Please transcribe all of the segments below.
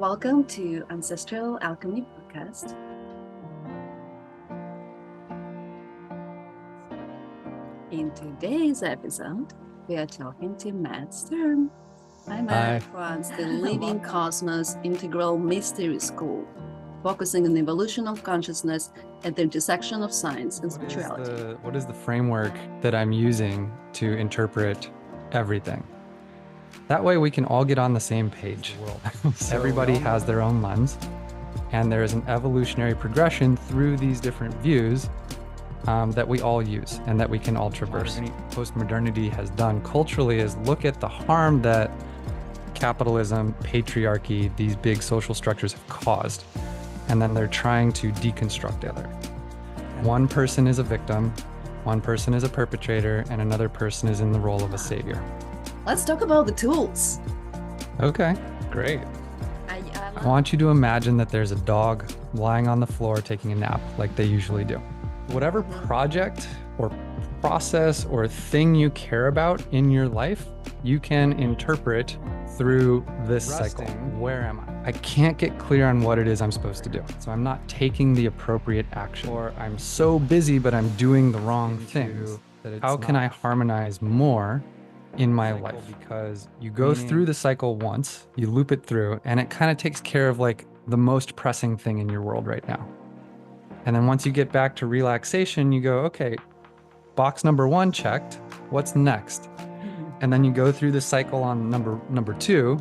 welcome to Ancestral Alchemy podcast. In today's episode, we are talking to Matt Sturm. Hi, Matt. Runs the Living Kosmos Integral Mystery School, focusing on the evolution of consciousness at the intersection of science and spirituality. What is the framework that I'm using to interpret everything? That way we can all get on the same page. Everybody has their own lens, and there is an evolutionary progression through these different views that we all use and that we can all traverse. Postmodernity has done culturally is look at the harm that capitalism, patriarchy, these big social structures have caused, and then they're trying to deconstruct the other. One person is a victim, one person is a perpetrator, and another person is in the role of a savior. Let's talk about the tools. Okay, great. I want you to imagine that there's a dog lying on the floor taking a nap like they usually do. Whatever project or process or thing you care about in your life, you can interpret through this cycle. Where am I? I can't get clear on what it is I'm supposed to do. So I'm not taking the appropriate action, or I'm so busy, but I'm doing the wrong things. How can I harmonize more in my life? Because you go through the cycle once, you loop it through, and it kind of takes care of like the most pressing thing in your world right now. And then once you get back to relaxation, you go, okay, box number 1 checked, what's next? And then you go through the cycle on number 2,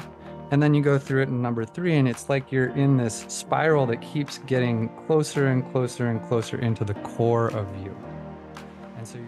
and then you go through it in number 3, and it's like you're in this spiral that keeps getting closer and closer and closer into the core of you. And so